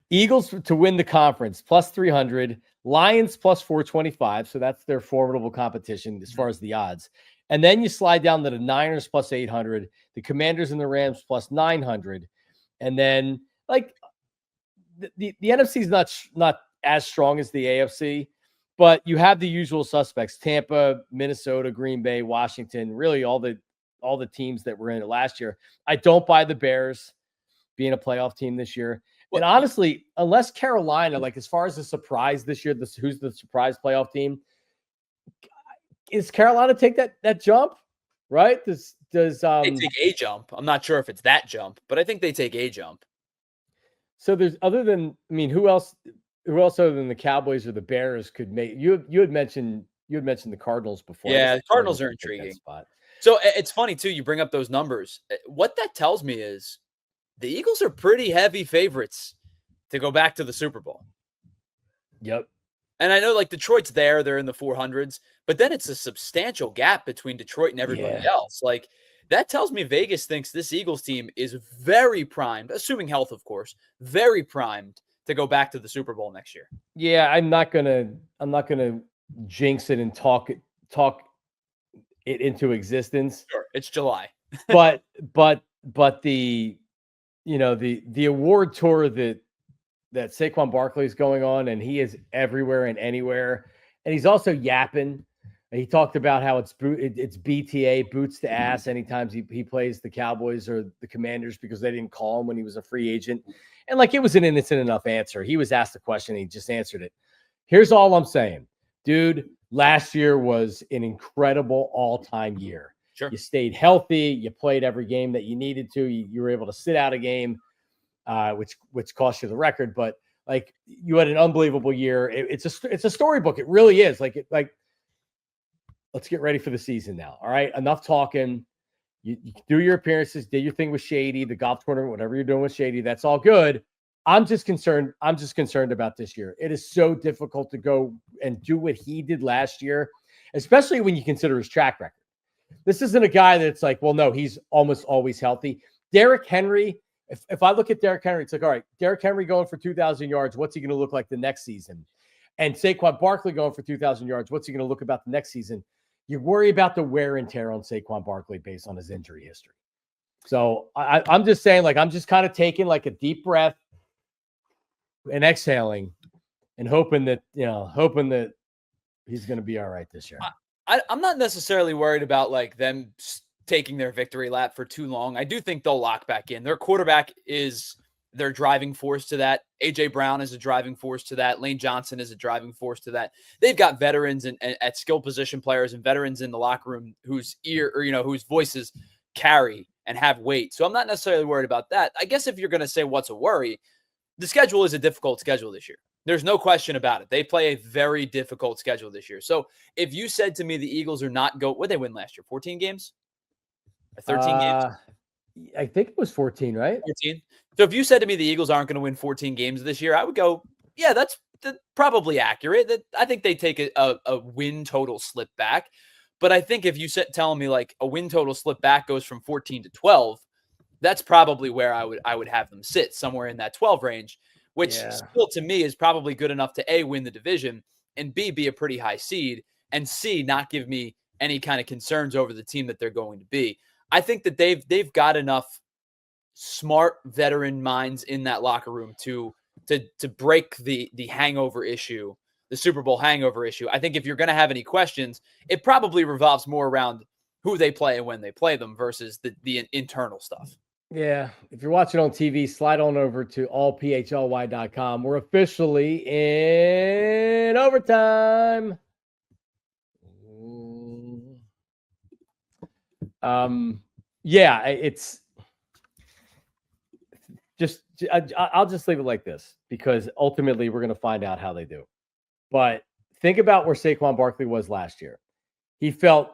Eagles to win the conference, plus 300. Lions, plus 425. So that's their formidable competition as far as the odds. And then you slide down to the Niners, plus 800. The Commanders and the Rams, plus 900. And then, like, the NFC is not as strong as the AFC, but you have the usual suspects: Tampa, Minnesota, Green Bay, Washington, really all the teams that were in it last year. I don't buy the Bears being a playoff team this year. And honestly, unless Carolina, like as far as the surprise this year, who's the surprise playoff team? Is Carolina take that jump? Right? Does they take a jump? I'm not sure if it's that jump, but I think they take a jump. So there's who else other than the Cowboys or the Bears could make you had mentioned the Cardinals before. Yeah, the Cardinals are intriguing. So it's funny too, you bring up those numbers. What that tells me is the Eagles are pretty heavy favorites to go back to the Super Bowl. Yep. And I know like Detroit's there, they're in the 400s, but then it's a substantial gap between Detroit and everybody else. Like that tells me Vegas thinks this Eagles team is very primed, assuming health, of course, very primed to go back to the Super Bowl next year. Yeah, I'm not gonna jinx it and talk it into existence. Sure, it's July. but the the award tour that Saquon Barkley is going on, and he is everywhere and anywhere, and he's also yapping. He talked about how it's BTA, boots to ass, anytime he plays the Cowboys or the Commanders because they didn't call him when he was a free agent. And like it was an innocent enough answer. He was asked a question, and he just answered it. Here's all I'm saying. Dude, last year was an incredible all-time year. Sure. You stayed healthy. You played every game that you needed to. You were able to sit out a game, which cost you the record. But like you had an unbelievable year. It's a storybook. It really is. Like let's get ready for the season now. All right, enough talking. You do your appearances, did your thing with Shady, the golf tournament, whatever you're doing with Shady. That's all good. I'm just concerned about this year. It is so difficult to go and do what he did last year, especially when you consider his track record. This isn't a guy that's like, well, no, he's almost always healthy. Derrick Henry, if I look at Derrick Henry, it's like, all right, Derrick Henry going for 2,000 yards, what's he going to look like the next season? And Saquon Barkley going for 2,000 yards, what's he going to look about the next season? You worry about the wear and tear on Saquon Barkley based on his injury history. So I'm just saying, like, I'm just kind of taking like a deep breath and exhaling and hoping that he's going to be all right this year. I'm not necessarily worried about like them taking their victory lap for too long. I do think they'll lock back in. Their quarterback is their driving force to that. A.J. Brown is a driving force to that. Lane Johnson is a driving force to that. They've got veterans and at skill position players and veterans in the locker room whose whose voices carry and have weight. So I'm not necessarily worried about that. I guess if you're going to say what's a worry, the schedule is a difficult schedule this year. There's no question about it. They play a very difficult schedule this year. So if you said to me the Eagles are not what did they win last year? 14 games? Or 13 games? I think it was 14, right? 14. So if you said to me the Eagles aren't going to win 14 games this year, I would go, yeah, that's probably accurate. I think they take a win total slip back. But I think if you telling me like a win total slip back goes from 14 to 12, that's probably where I would have them sit, somewhere in that 12 range, which still to me is probably good enough to A, win the division, and B, be a pretty high seed, and C, not give me any kind of concerns over the team that they're going to be. I think that they've got enough smart veteran minds in that locker room to break the hangover issue, the Super Bowl hangover issue. I think if you're going to have any questions, it probably revolves more around who they play and when they play them versus the internal stuff. Yeah. If you're watching on TV, slide on over to allphly.com. We're officially in overtime. Yeah, it's just, I'll just leave it like this because ultimately we're going to find out how they do. But think about where Saquon Barkley was last year. He felt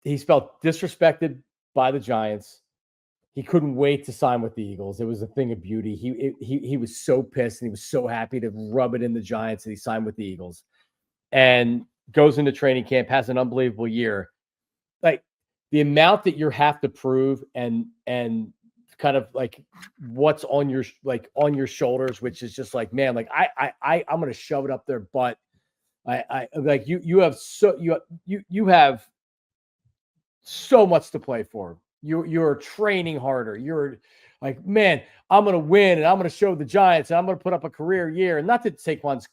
disrespected by the Giants. He couldn't wait to sign with the Eagles. It was a thing of beauty. He was so pissed and he was so happy to rub it in the Giants and he signed with the Eagles and goes into training camp, has an unbelievable year. Like the amount that you have to prove and kind of like what's on your shoulders, which is just like, man, like I'm going to shove it up their butt. I like you have so much to play for. You're training harder. You're like, man, I'm going to win and I'm going to show the Giants and I'm going to put up a career year. And not that Saquon's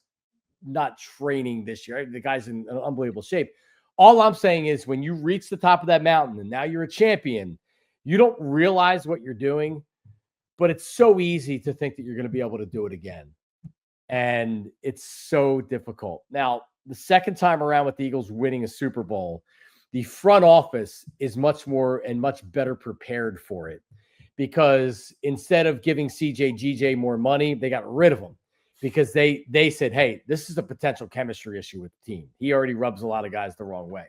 not training this year. The guy's in unbelievable shape. All I'm saying is when you reach the top of that mountain and now you're a champion, you don't realize what you're doing, but it's so easy to think that you're going to be able to do it again. And it's so difficult. Now, the second time around with the Eagles winning a Super Bowl, the front office is much more and much better prepared for it, because instead of giving GJ more money, they got rid of him because they said, hey, this is a potential chemistry issue with the team. He already rubs a lot of guys the wrong way.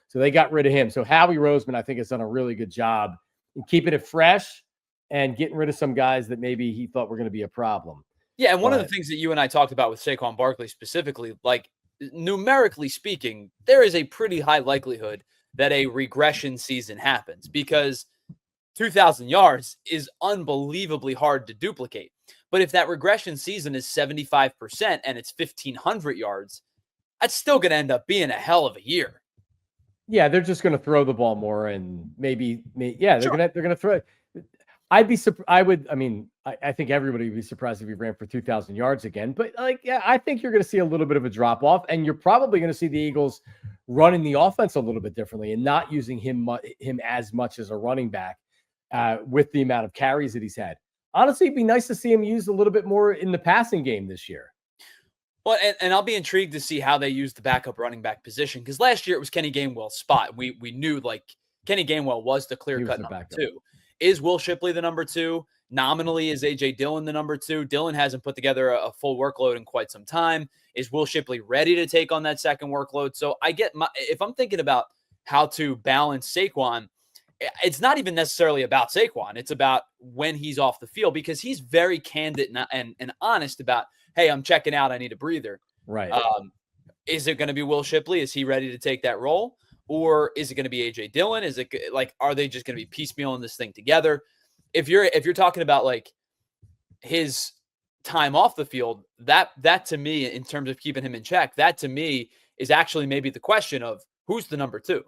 So they got rid of him. So Howie Roseman, I think, has done a really good job in keeping it fresh and getting rid of some guys that maybe he thought were going to be a problem. Yeah, and one of the things that you and I talked about with Saquon Barkley specifically, like numerically speaking, there is a pretty high likelihood that a regression season happens because 2,000 yards is unbelievably hard to duplicate. But if that regression season is 75% and it's 1,500 yards, that's still going to end up being a hell of a year. Yeah, they're just going to throw the ball more and maybe they're going to throw it. I think everybody would be surprised if he ran for 2,000 yards again. But I think you're going to see a little bit of a drop off, and you're probably going to see the Eagles running the offense a little bit differently and not using him as much as a running back with the amount of carries that he's had. Honestly, it'd be nice to see him used a little bit more in the passing game this year. Well, and I'll be intrigued to see how they use the backup running back position, because last year it was Kenny Gainwell's spot. We knew like Kenny Gainwell was the clear-cut number 2. Is Will Shipley the number 2? Nominally, is A.J. Dillon the number 2? Dillon hasn't put together a full workload in quite some time. Is Will Shipley ready to take on that second workload? So if I'm thinking about how to balance Saquon, it's not even necessarily about Saquon. It's about when he's off the field, because he's very candid and honest about, hey, I'm checking out. I need a breather. Right. Is it going to be Will Shipley? Is he ready to take that role? Or is it going to be A.J. Dillon? Is it like, are they just going to be piecemealing this thing together? If you're talking about like his time off the field, that to me, in terms of keeping him in check, that to me is actually maybe the question of who's the number 2.